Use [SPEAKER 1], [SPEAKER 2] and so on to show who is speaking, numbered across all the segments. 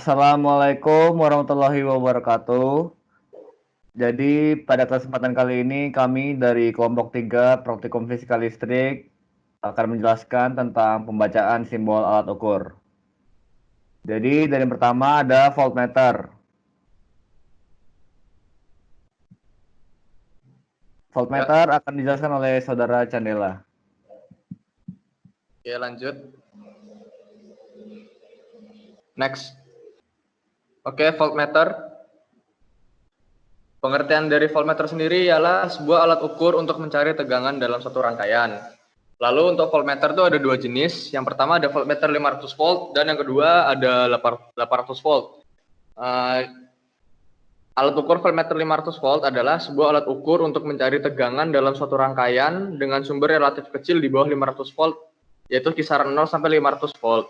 [SPEAKER 1] Assalamualaikum warahmatullahi wabarakatuh. Jadi pada kesempatan kali ini kami dari kelompok 3 Praktikum Fisika Listrik akan menjelaskan tentang pembacaan simbol alat ukur. Jadi dari yang pertama ada voltmeter. Voltmeter akan dijelaskan oleh Saudara Candela.
[SPEAKER 2] Oke, lanjut. Next. Oke, voltmeter. Pengertian dari voltmeter sendiri ialah sebuah alat ukur untuk mencari tegangan dalam satu rangkaian. Lalu untuk voltmeter itu ada dua jenis. Yang pertama ada voltmeter 500 volt dan yang kedua ada 800 volt. Alat ukur voltmeter 500 volt adalah sebuah alat ukur untuk mencari tegangan dalam suatu rangkaian dengan sumber relatif kecil di bawah 500 volt, yaitu kisaran 0 sampai 500 volt.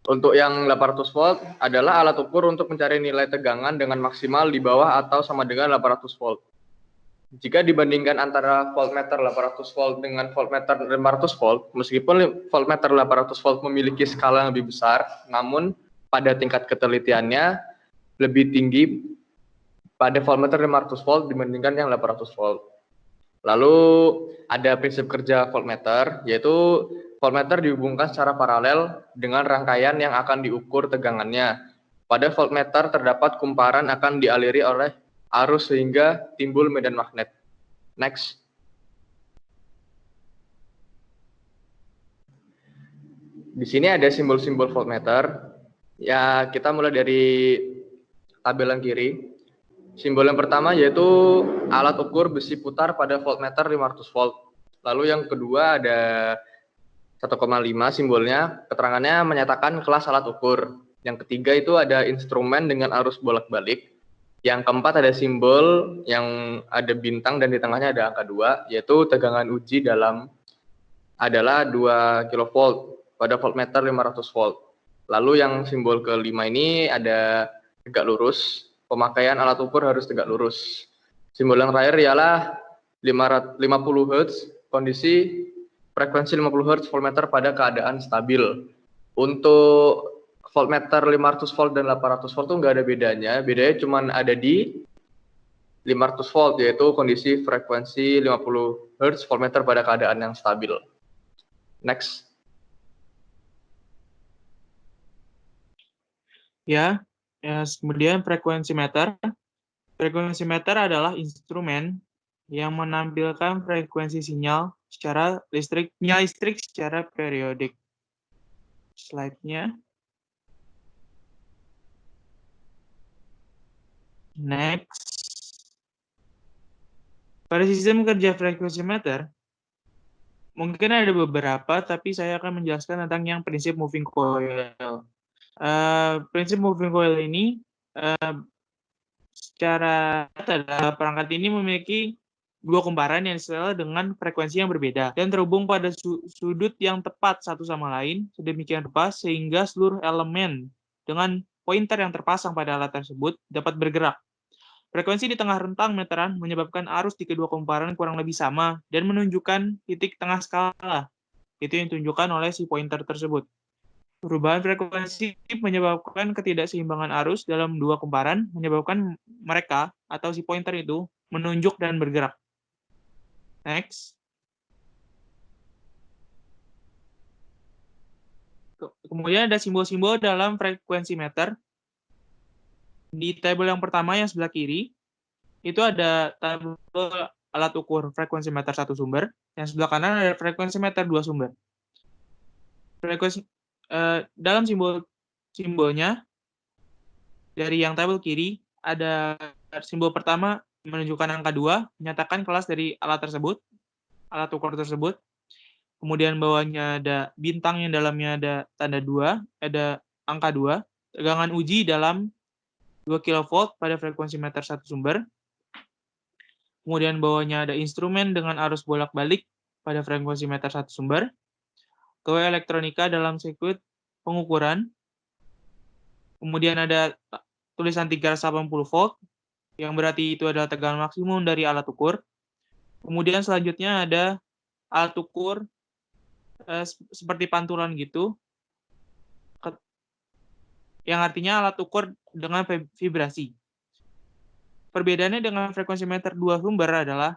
[SPEAKER 2] Untuk yang 800 volt adalah alat ukur untuk mencari nilai tegangan dengan maksimal di bawah atau sama dengan 800 volt. Jika dibandingkan antara voltmeter 800 volt dengan voltmeter 500 volt, meskipun voltmeter 800 volt memiliki skala yang lebih besar, namun pada tingkat ketelitiannya lebih tinggi pada voltmeter 500 volt dibandingkan yang 800 volt. Lalu ada prinsip kerja voltmeter, yaitu voltmeter dihubungkan secara paralel dengan rangkaian yang akan diukur tegangannya. Pada voltmeter terdapat kumparan akan dialiri oleh arus sehingga timbul medan magnet. Next. Di sini ada simbol-simbol voltmeter. Ya, kita mulai dari tabel yang kiri. Simbol yang pertama yaitu alat ukur besi putar pada voltmeter 500 volt. Lalu yang kedua ada 1,5 simbolnya, keterangannya menyatakan kelas alat ukur. Yang ketiga itu ada instrumen dengan arus bolak-balik. Yang keempat ada simbol yang ada bintang dan di tengahnya ada angka 2, yaitu tegangan uji dalam adalah 2 kV pada voltmeter 500 volt. Lalu yang simbol kelima ini ada tegak lurus. Pemakaian alat ukur harus tegak lurus. Simbol yang terakhir ialah 50 Hz, kondisi frekuensi 50 Hz voltmeter pada keadaan stabil. Untuk voltmeter 500 volt dan 800 volt itu nggak ada bedanya. Bedanya cuma ada di 500 volt, yaitu kondisi frekuensi 50 Hz voltmeter pada keadaan yang stabil. Next.
[SPEAKER 3] Kemudian frekuensi meter. Frekuensi meter adalah instrumen yang menampilkan frekuensi sinyal listrik secara periodik. Slide-nya. Next. Pada sistem kerja frekuensi meter, mungkin ada beberapa, tapi saya akan menjelaskan tentang yang prinsip moving coil. Prinsip moving coil ini secara perangkat ini memiliki dua kumparan yang disetel dengan frekuensi yang berbeda dan terhubung pada sudut yang tepat satu sama lain sedemikian rupa sehingga seluruh elemen dengan pointer yang terpasang pada alat tersebut dapat bergerak. Frekuensi di tengah rentang meteran menyebabkan arus di kedua kumparan kurang lebih sama dan menunjukkan titik tengah skala. Itu yang ditunjukkan oleh si pointer tersebut. Perubahan frekuensi menyebabkan ketidakseimbangan arus dalam dua kumparan, menyebabkan mereka atau si pointer itu menunjuk dan bergerak. Next. Kemudian ada simbol-simbol dalam frekuensi meter. Di tabel yang pertama yang sebelah kiri, itu ada tabel alat ukur frekuensi meter satu sumber, yang sebelah kanan ada frekuensi meter dua sumber. Dalam simbolnya, dari yang tabel kiri, ada simbol pertama menunjukkan angka 2, menyatakan kelas dari alat ukur tersebut. Kemudian bawahnya ada bintang yang dalamnya ada tanda 2, ada angka 2, tegangan uji dalam 2 kV pada frekuensi meter satu sumber. Kemudian bawahnya ada instrumen dengan arus bolak-balik pada frekuensi meter satu sumber. Gawai elektronika dalam sirkuit pengukuran. Kemudian ada tulisan 380 volt, yang berarti itu adalah tegangan maksimum dari alat ukur. Kemudian selanjutnya ada alat ukur seperti pantulan gitu. yang artinya alat ukur dengan vibrasi. Perbedaannya dengan frekuensi meter 2 sumber adalah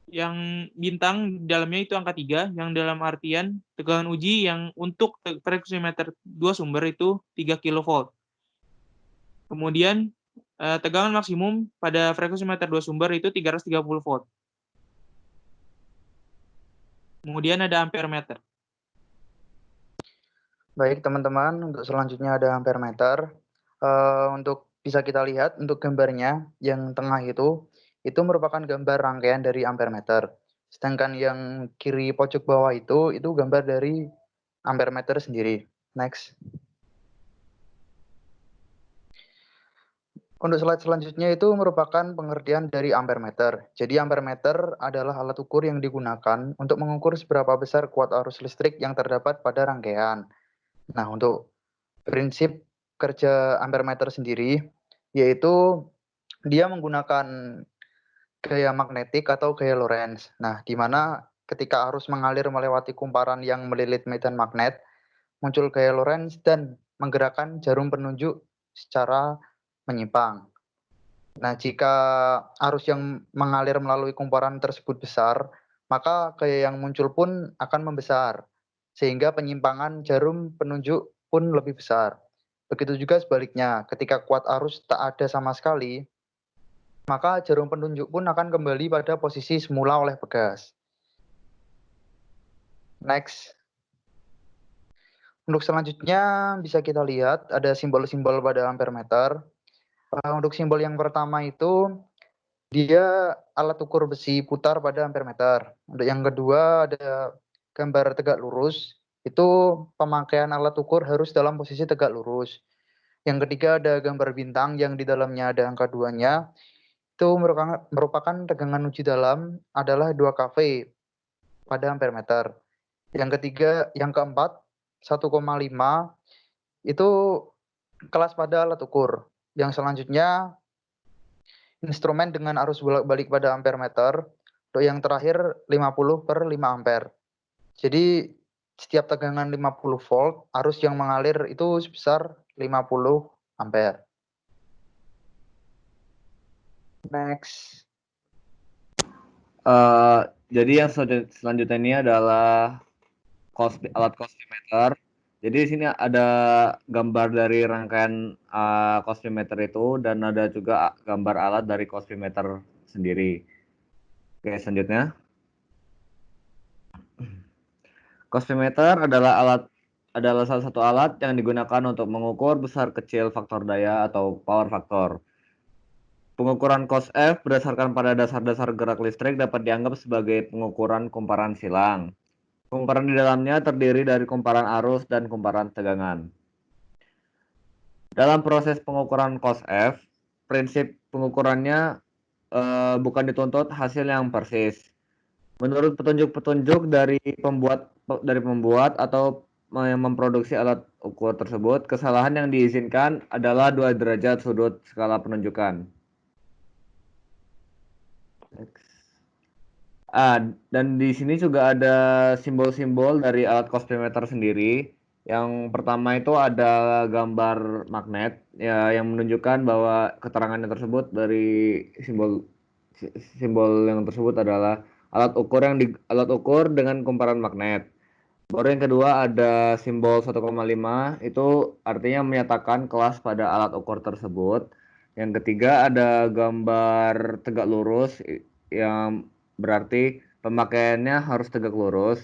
[SPEAKER 3] yang bintang di dalamnya itu angka 3, yang dalam artian tegangan uji yang untuk frekuensi meter 2 sumber itu 3 kV. Kemudian tegangan maksimum pada frekuensi meter 2 sumber itu 330 volt. Kemudian ada ampere meter.
[SPEAKER 4] Baik teman-teman, untuk selanjutnya ada ampere meter. Untuk bisa kita lihat untuk gambarnya yang tengah itu merupakan gambar rangkaian dari ampere meter. Sedangkan yang kiri pojok bawah itu gambar dari ampere meter sendiri. Next. Untuk slide selanjutnya itu merupakan pengertian dari ampere meter. Jadi ampere meter adalah alat ukur yang digunakan untuk mengukur seberapa besar kuat arus listrik yang terdapat pada rangkaian. Nah, untuk prinsip kerja ampere meter sendiri, yaitu dia menggunakan gaya magnetik atau gaya Lorentz. Nah, di mana ketika arus mengalir melewati kumparan yang melilit medan magnet, muncul gaya Lorentz dan menggerakkan jarum penunjuk secara menyimpang. Nah, jika arus yang mengalir melalui kumparan tersebut besar, maka gaya yang muncul pun akan membesar, sehingga penyimpangan jarum penunjuk pun lebih besar. Begitu juga sebaliknya, ketika kuat arus tak ada sama sekali, maka jarum penunjuk pun akan kembali pada posisi semula oleh pegas. Next. Untuk selanjutnya bisa kita lihat ada simbol-simbol pada ampere meter. Untuk simbol yang pertama itu dia alat ukur besi putar pada ampere meter. Untuk yang kedua ada gambar tegak lurus, itu pemakaian alat ukur harus dalam posisi tegak lurus. Yang ketiga ada gambar bintang yang di dalamnya ada angka 2-nya. Itu merupakan tegangan uji dalam adalah 2 kV pada ampere meter. Yang keempat 1,5 itu kelas pada alat ukur. Yang selanjutnya instrumen dengan arus bolak-balik pada ampere meter. Untuk yang terakhir 50/5 ampere. Jadi setiap tegangan 50 volt, arus yang mengalir itu sebesar 50 ampere. Next.
[SPEAKER 1] Jadi yang selanjutnya ini adalah alat cosmimeter. Jadi di sini ada gambar dari rangkaian cosmimeter itu dan ada juga gambar alat dari cosmimeter sendiri. Oke, selanjutnya. Cosmimeter adalah salah satu alat yang digunakan untuk mengukur besar kecil faktor daya atau power factor. Pengukuran cos F berdasarkan pada dasar-dasar gerak listrik dapat dianggap sebagai pengukuran kumparan silang. Kumparan di dalamnya terdiri dari kumparan arus dan kumparan tegangan. Dalam proses pengukuran cos F, prinsip pengukurannya bukan dituntut hasil yang persis. Menurut petunjuk-petunjuk dari pembuat atau yang memproduksi alat ukur tersebut, kesalahan yang diizinkan adalah 2 derajat sudut skala penunjukan. Dan di sini juga ada simbol-simbol dari alat cosmimeter sendiri. Yang pertama itu ada gambar magnet ya, yang menunjukkan bahwa keterangannya tersebut dari simbol yang tersebut adalah alat ukur dengan kumparan magnet. Baru yang kedua ada simbol 1,5, itu artinya menyatakan kelas pada alat ukur tersebut. Yang ketiga ada gambar tegak lurus yang berarti pemakaiannya harus tegak lurus.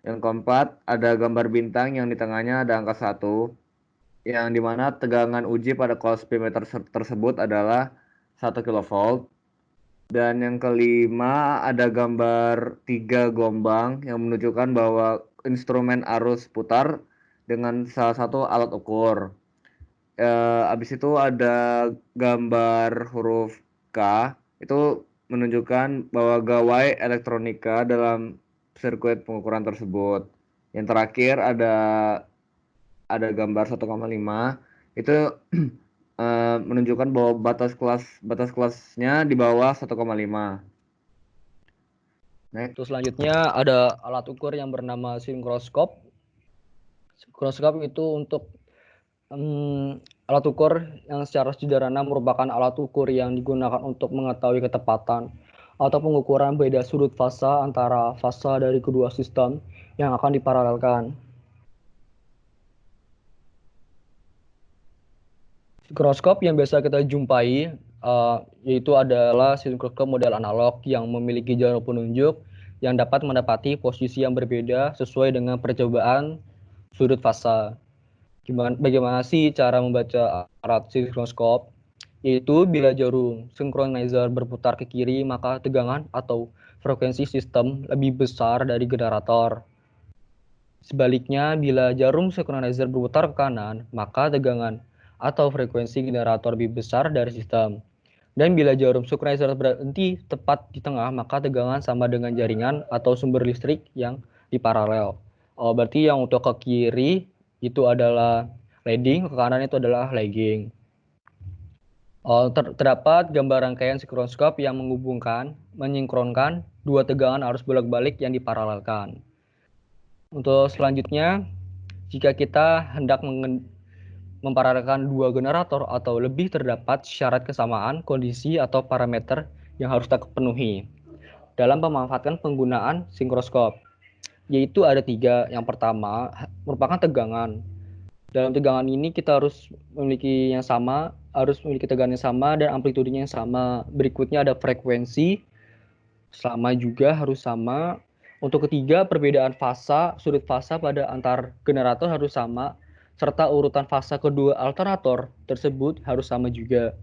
[SPEAKER 1] Yang keempat ada gambar bintang yang di tengahnya ada angka 1, yang dimana tegangan uji pada cosmimeter tersebut adalah 1 kV. Dan yang kelima ada gambar 3 gelombang yang menunjukkan bahwa instrumen arus putar dengan salah satu alat ukur. Habis itu ada gambar huruf K, itu menunjukkan bahwa gawai elektronika dalam sirkuit pengukuran tersebut. Yang terakhir ada gambar 1,5, itu menunjukkan bahwa batas kelasnya di bawah 1,5.
[SPEAKER 5] Terus selanjutnya ada alat ukur yang bernama sinkroskop. Sinkroskop itu untuk Alat ukur yang secara sederhana merupakan alat ukur yang digunakan untuk mengetahui ketepatan atau pengukuran beda sudut fasa antara fasa dari kedua sistem yang akan diparalelkan. Sinkroskop yang biasa kita jumpai yaitu adalah sinkroskop model analog yang memiliki jarum penunjuk yang dapat mendapati posisi yang berbeda sesuai dengan percobaan sudut fasa. Bagaimana sih cara membaca alat sinkroskop? Yaitu bila jarum synchronizzer berputar ke kiri, maka tegangan atau frekuensi sistem lebih besar dari generator. Sebaliknya, bila jarum synchronizzer berputar ke kanan, maka tegangan atau frekuensi generator lebih besar dari sistem. Dan bila jarum synchronizzer berhenti tepat di tengah, maka tegangan sama dengan jaringan atau sumber listrik yang diparalel. Berarti yang untuk ke kiri itu adalah leading, ke kanan itu adalah lagging. Terdapat gambar rangkaian sinkroskop yang menyinkronkan dua tegangan arus bolak-balik yang diparalelkan. Untuk selanjutnya, jika kita hendak memparalelkan dua generator atau lebih, terdapat syarat kesamaan kondisi atau parameter yang harus terpenuhi dalam memanfaatkan penggunaan sinkroskop, yaitu ada 3. Yang pertama merupakan tegangan. Dalam tegangan ini kita harus memiliki tegangan yang sama dan amplitudenya yang sama. Berikutnya ada frekuensi, sama juga harus sama. Untuk ketiga, perbedaan fasa, sudut fasa pada antar generator harus sama, serta urutan fasa kedua alternator tersebut harus sama juga.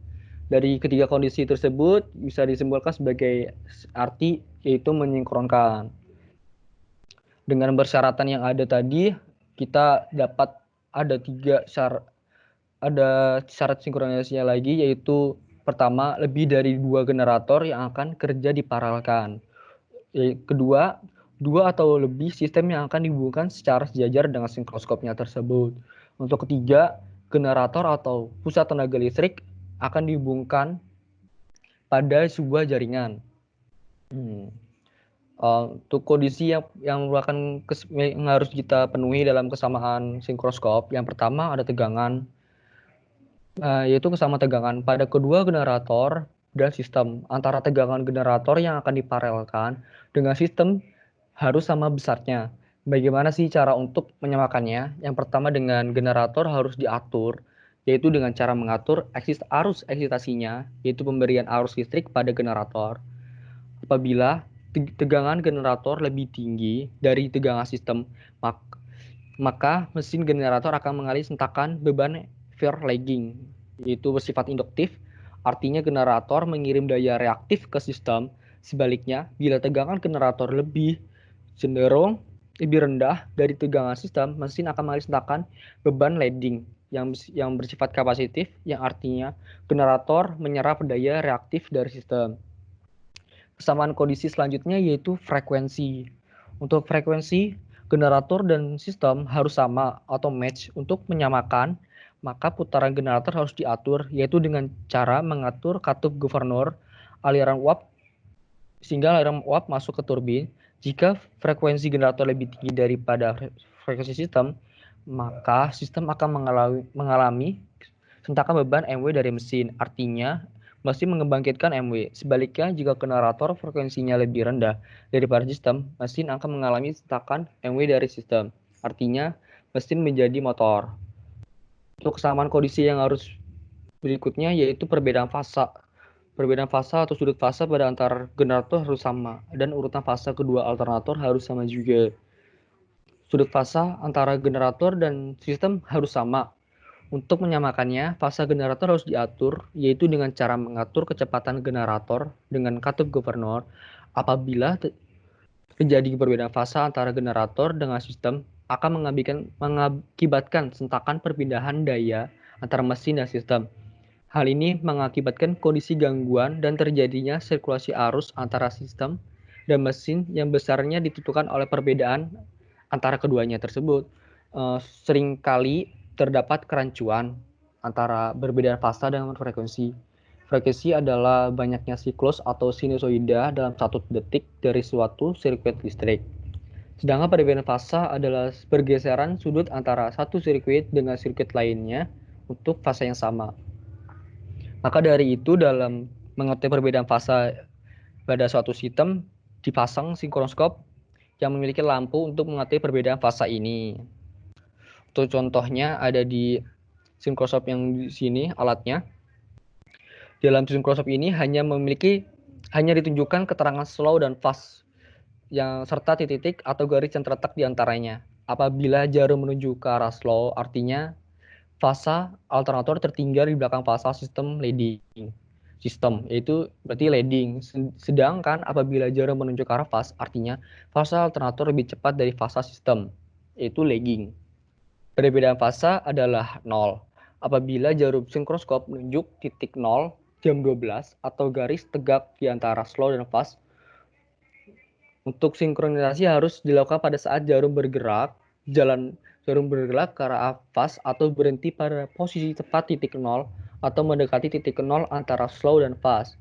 [SPEAKER 5] Dari ketiga kondisi tersebut bisa disimpulkan sebagai arti yaitu menyinkronkan. Dengan persyaratan yang ada tadi, kita dapat ada 3 syarat sinkronisasinya lagi, yaitu pertama, lebih dari 2 generator yang akan kerja diparalelkan. Kedua, 2 atau lebih sistem yang akan dihubungkan secara sejajar dengan sinkroskopnya tersebut. Untuk ketiga, generator atau pusat tenaga listrik akan dihubungkan pada sebuah jaringan. Untuk kondisi yang merupakan yang harus kita penuhi dalam kesamaan sinkroskop, yang pertama ada tegangan, yaitu kesamaan tegangan pada kedua generator dan sistem. Antara tegangan generator yang akan diparalelkan dengan sistem harus sama besarnya. Bagaimana sih cara untuk menyamakannya? Yang pertama, dengan generator harus diatur, yaitu dengan cara mengatur arus eksitasinya, yaitu pemberian arus listrik pada generator. Apabila tegangan generator lebih tinggi dari tegangan sistem, maka mesin generator akan mengalami sentakan beban fair lagging, yaitu bersifat induktif. Artinya generator mengirim daya reaktif ke sistem. Sebaliknya, bila tegangan generator cenderung lebih rendah dari tegangan sistem, mesin akan mengalami sentakan beban lagging yang bersifat kapasitif, yang artinya generator menyerap daya reaktif dari sistem. Kesamaan kondisi selanjutnya yaitu frekuensi. Untuk frekuensi, generator dan sistem harus sama atau match. Untuk menyamakan, maka putaran generator harus diatur, yaitu dengan cara mengatur katup governor aliran uap sehingga aliran uap masuk ke turbin. Jika frekuensi generator lebih tinggi daripada frekuensi sistem, maka sistem akan mengalami sentakan beban MW dari mesin. Artinya, mesin membangkitkan MW. Sebaliknya, jika generator frekuensinya lebih rendah daripada sistem, mesin akan mengalami sentakan MW dari sistem. Artinya, mesin menjadi motor. Untuk kesamaan kondisi yang harus berikutnya yaitu perbedaan fasa. Perbedaan fasa atau sudut fasa pada antar generator harus sama, dan urutan fasa kedua alternator harus sama juga. Sudut fasa antara generator dan sistem harus sama. Untuk menyamakannya, fasa generator harus diatur, yaitu dengan cara mengatur kecepatan generator dengan katup governor. Apabila terjadi perbedaan fasa antara generator dengan sistem, akan mengakibatkan sentakan perpindahan daya antara mesin dan sistem. Hal ini mengakibatkan kondisi gangguan dan terjadinya sirkulasi arus antara sistem dan mesin yang besarnya ditentukan oleh perbedaan antara keduanya tersebut. Seringkali terdapat kerancuan antara berbeda fasa dan frekuensi. Frekuensi adalah banyaknya siklus atau sinusoida dalam 1 detik dari suatu sirkuit listrik. Sedangkan perbedaan fasa adalah pergeseran sudut antara satu sirkuit dengan sirkuit lainnya untuk fasa yang sama. Maka dari itu dalam mengerti perbedaan fasa pada suatu sistem dipasang sinkroskop yang memiliki lampu untuk mengerti perbedaan fasa ini. Untuk contohnya ada di sinkroskop yang di sini alatnya. Dalam sinkroskop ini hanya ditunjukkan keterangan slow dan fast yang serta titik-titik atau garis yang terletak di antaranya. Apabila jarum menuju ke arah slow, artinya fasa alternator tertinggal di belakang fasa sistem leading. Sistem, yaitu berarti leading. Sedangkan apabila jarum menuju ke arah fast, artinya fasa alternator lebih cepat dari fasa sistem, yaitu lagging. Perbedaan fasa adalah 0. Apabila jarum sinkroskop menunjuk titik 0 jam 12 atau garis tegak di antara slow dan fast. Untuk sinkronisasi harus dilakukan pada saat jarum bergerak ke arah fast atau berhenti pada posisi tepat titik 0 atau mendekati titik 0 antara slow dan fast.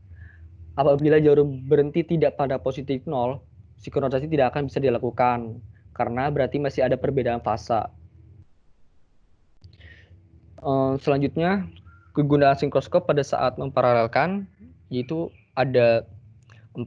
[SPEAKER 5] Apabila jarum berhenti tidak pada posisi 0, sinkronisasi tidak akan bisa dilakukan karena berarti masih ada perbedaan fasa. Selanjutnya, kegunaan sinkroskop pada saat memparalelkan yaitu ada 4.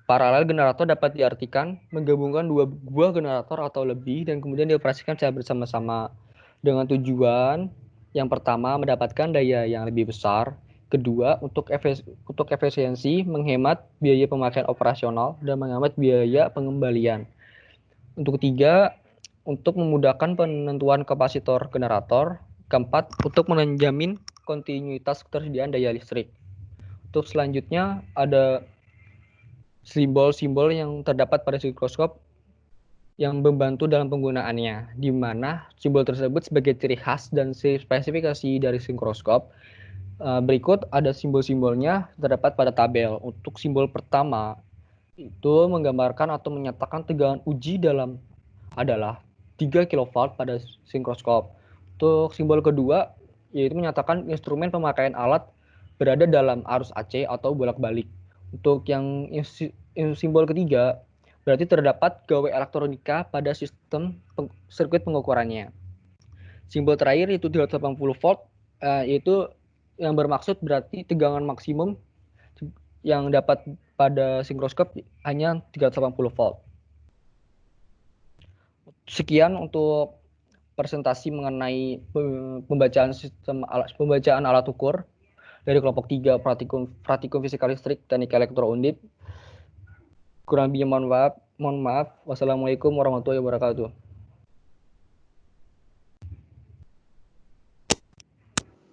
[SPEAKER 5] Paralel generator dapat diartikan menggabungkan dua buah generator atau lebih dan kemudian dioperasikan secara bersama-sama dengan tujuan yang pertama mendapatkan daya yang lebih besar, kedua untuk efisiensi menghemat biaya pemakaian operasional dan menghemat biaya pengembalian. Untuk ketiga untuk memudahkan penentuan kapasitor generator, keempat untuk menjamin kontinuitas ketersediaan daya listrik. Untuk selanjutnya ada simbol-simbol yang terdapat pada sinkroskop yang membantu dalam penggunaannya, di mana simbol tersebut sebagai ciri khas dan spesifikasi dari sinkroskop. Berikut ada simbol-simbolnya terdapat pada tabel. Untuk simbol pertama itu menggambarkan atau menyatakan tegangan uji dalam adalah 3 kV pada sinkroskop. Untuk simbol kedua yaitu menyatakan instrumen pemakaian alat berada dalam arus AC atau bolak-balik. Untuk yang simbol ketiga, berarti terdapat gawai elektronika pada sistem sirkuit pengukurannya. Simbol terakhir yaitu 380 volt, yaitu yang bermaksud berarti tegangan maksimum yang dapat pada sinkroskop hanya 380 volt. Sekian untuk presentasi mengenai pembacaan alat ukur dari kelompok 3 Praktikum Fisika Listrik Teknik Elektro Undip. Kurang lebihnya mohon maaf. Wassalamualaikum warahmatullahi wabarakatuh.